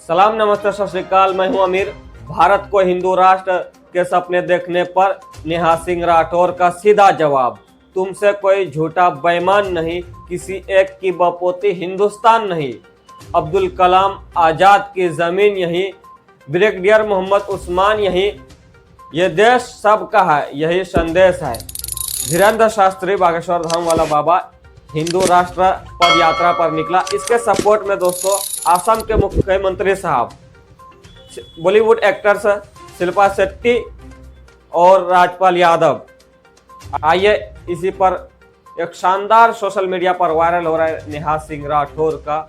सलाम, नमस्ते, सत श्री अकाल। मैं हूं अमीर। भारत को हिंदू राष्ट्र के सपने देखने पर नेहा सिंह राठौर का सीधा जवाब, तुमसे कोई झूठा बेईमान नहीं, किसी एक की बपोती हिंदुस्तान नहीं। अब्दुल कलाम आजाद की जमीन यही, ब्रिगेडियर मोहम्मद उस्मान यही, ये देश सबका है, यही संदेश है। धीरेन्द्र शास्त्री बागेश्वर धाम वाला बाबा हिंदू राष्ट्र पद यात्रा पर निकला। इसके सपोर्ट में दोस्तों असम के मुख्यमंत्री साहब, बॉलीवुड एक्टर्स शिल्पा शेट्टी और राजपाल यादव। आइए इसी पर एक शानदार सोशल मीडिया पर वायरल हो रहा है नेहा सिंह राठौर का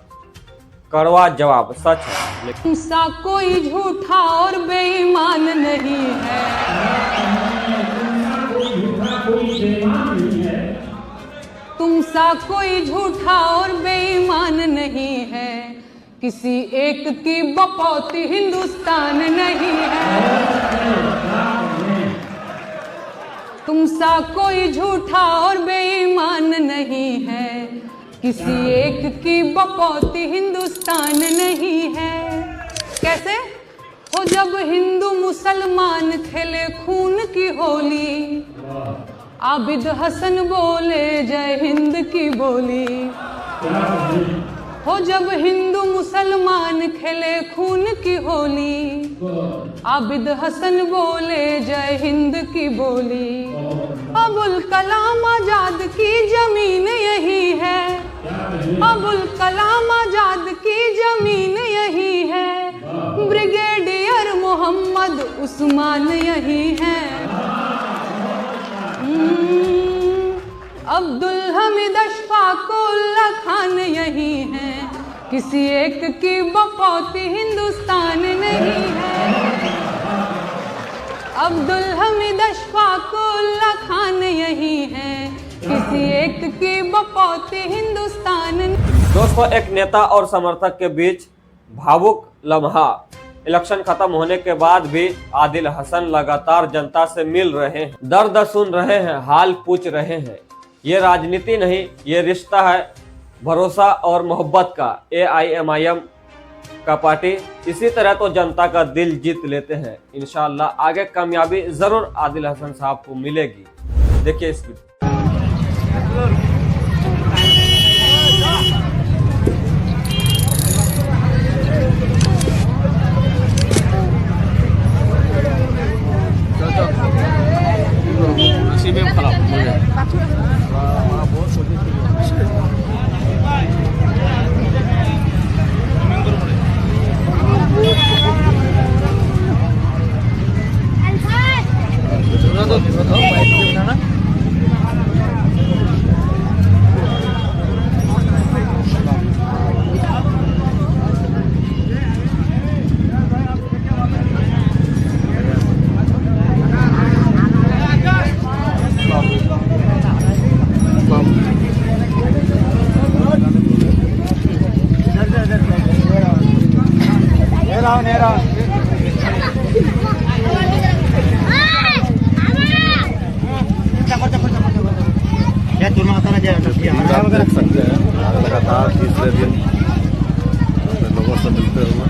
कड़वा जवाब। सच है तुमसा कोई झूठा और बेईमान नहीं है, तुमसा कोई झूठा और बेईमान नहीं है, किसी एक की बपौती हिंदुस्तान नहीं है। तुमसा कोई झूठा और बेईमान नहीं है, किसी एक की बपौती हिंदुस्तान नहीं है। कैसे हो? जब हिंदू मुसलमान खेले खून की होली, आबिद हसन बोले जय हिंद की बोली। हो जब हिंदू मुसलमान खेले खून की होली, आबिद हसन बोले जय हिंद की बोली। अबुल कलाम आजाद की जमीन यही है, अबुल कलाम आजाद की जमीन यही है, ब्रिगेडियर मोहम्मद उस्मान यही है, अब्दुल हमीद अशफाक उल्लाह खान यही है, किसी एक की बपौती हिंदुस्तान नहीं है। अब्दुल हमीद अशफाक उल्लाह खान यही है, किसी एक की बपौती हिंदुस्तान। दोस्तों, एक नेता और समर्थक के बीच भावुक लम्हा। इलेक्शन खत्म होने के बाद भी आदिल हसन लगातार जनता से मिल रहे हैं, दर्द सुन रहे हैं, हाल पूछ रहे हैं। ये राजनीति नहीं, ये रिश्ता है भरोसा और मोहब्बत का। AIMIM का पार्टी इसी तरह तो जनता का दिल जीत लेते हैं। इंशाअल्लाह आगे कामयाबी जरूर आदिल हसन साहब को मिलेगी। देखिए इस वीडियो। देख सकते हैं लगातार तीसरे दिन अपने लोगों से मिलते हुए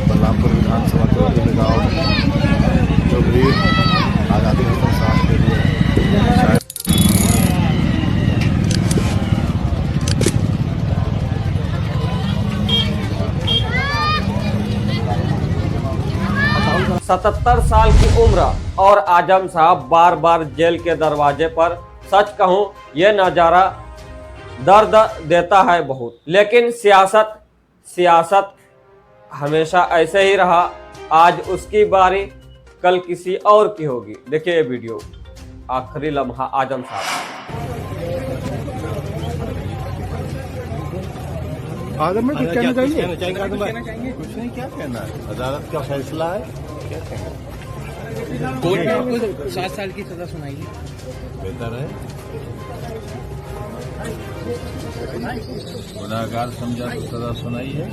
बलरामपुर विधानसभा के गाँव में जो भीड़ आज़ादी हसन साहब के लिए शायद 77 साल की उम्र और आजम साहब बार बार जेल के दरवाजे पर। सच कहूं यह नज़ारा दर्द देता है बहुत, लेकिन सियासत हमेशा ऐसे ही रहा। आज उसकी बारी, कल किसी और की होगी। देखिए ये वीडियो, आखिरी लम्हा आजम साहब। आजम में कुछ कहना चाहिए? कुछ नहीं, क्या कहना है, अदालत का फैसला है, क्या कहना। कोर्ट ने आपको 7 साल की सजा सुनाई है, बेहतर है, गुनाहगार समझा तो सजा सुनाई है।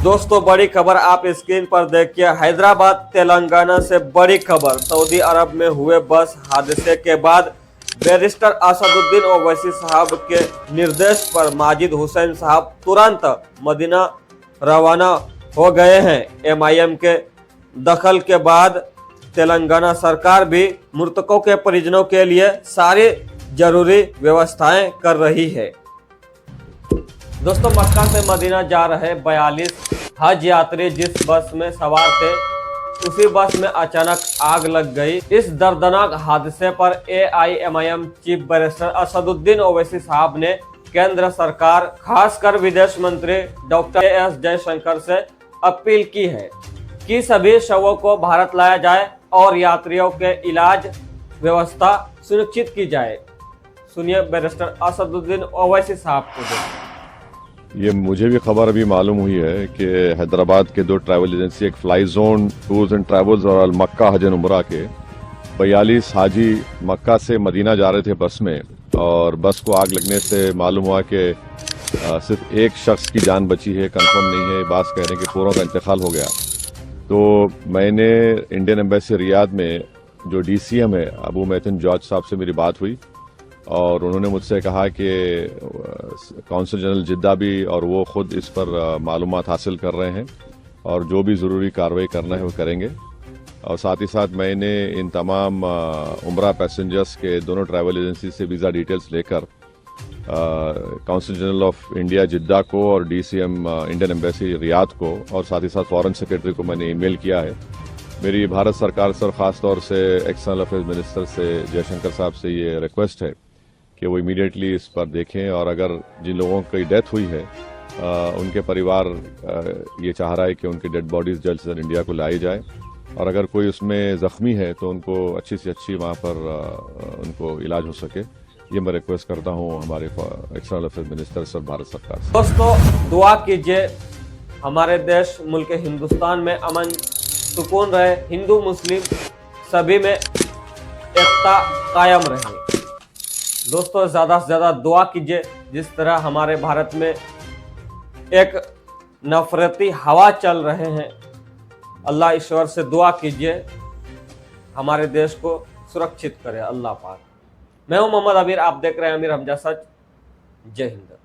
दोस्तों, बड़ी खबर आप स्क्रीन पर देखिए। हैदराबाद तेलंगाना से बड़ी खबर। सऊदी अरब में हुए बस हादसे के बाद बैरिस्टर असदुद्दीन ओवैसी साहब के निर्देश पर माजिद हुसैन साहब तुरंत मदीना रवाना हो गए हैं। MIM के दखल के बाद तेलंगाना सरकार भी मृतकों के परिजनों के लिए सारी जरूरी व्यवस्थाएं कर रही है। दोस्तों, मक्का से मदीना जा रहे 42 हज यात्री जिस बस में सवार थे उसी बस में अचानक आग लग गई। इस दर्दनाक हादसे पर AIMIM chief barrister Asaduddin Owaisi साहब ने केंद्र सरकार, खासकर विदेश मंत्री डॉक्टर S जयशंकर से अपील की है कि सभी शवों को भारत लाया जाए और यात्रियों के इलाज व्यवस्था सुनिश्चित की जाए। सुनिए बैरिस्टर असदुद्दीन ओवैसी साहब को। ये मुझे भी खबर अभी मालूम हुई है कि हैदराबाद के 2 ट्रैवल एजेंसी, एक fly zone tours and travels और अल मक्का हज एंड उम्रा के 42 हाजी मक्का से मदीना जा रहे थे बस में, और बस को आग लगने से मालूम हुआ कि सिर्फ एक शख्स की जान बची है, कंफर्म नहीं है। बात कह रहे हैं कि पूरों का इंतकाल हो गया। तो मैंने इंडियन एम्बेसी रियाद में जो DCM है अबू मैथिन जॉर्ज साहब से मेरी बात हुई, और उन्होंने मुझसे कहा कि कौंसल जनरल जिद्दा भी और वो ख़ुद इस पर मालूमात हासिल कर रहे हैं और जो भी ज़रूरी कार्रवाई करना है वो करेंगे। और साथ ही साथ मैंने इन तमाम उम्रा पैसेंजर्स के दोनों ट्रैवल एजेंसी से वीज़ा डिटेल्स लेकर कौंसल जनरल ऑफ इंडिया जिद्दा को और DCM इंडियन एम्बेसी रियाद को और साथ ही साथ फॉरेन सेक्रेटरी को मैंने ईमेल किया है। मेरी भारत सरकार से और ख़ास तौर से एक्सटर्नल अफेयर्स मिनिस्टर से जयशंकर साहब से ये रिक्वेस्ट है कि वो इमीडिएटली इस पर देखें, और अगर जिन लोगों की डेथ हुई है उनके परिवार ये चाह रहा है कि उनकी डेड बॉडीज़ जल्द से जल्द इंडिया को लाई जाए, और अगर कोई उसमें ज़ख्मी है तो उनको अच्छी से अच्छी वहाँ पर उनको इलाज हो सके। ये मैं रिक्वेस्ट करता हूँ हमारे external affairs minister sir Bharat सरकार से। दोस्तों, दुआ कीजिए हमारे देश मुल्क हिंदुस्तान में अमन सुकून रहे, हिंदू मुस्लिम सभी में एकता कायम रहे। दोस्तों, ज़्यादा से ज़्यादा दुआ कीजिए। जिस तरह हमारे भारत में एक नफरती हवा चल रहे हैं, अल्लाह ईश्वर से दुआ कीजिए हमारे देश को सुरक्षित करे अल्लाह पाक। मैं हूं मोहम्मद अमीर, आप देख रहे हैं अमीर हमजा सच। जय हिंद।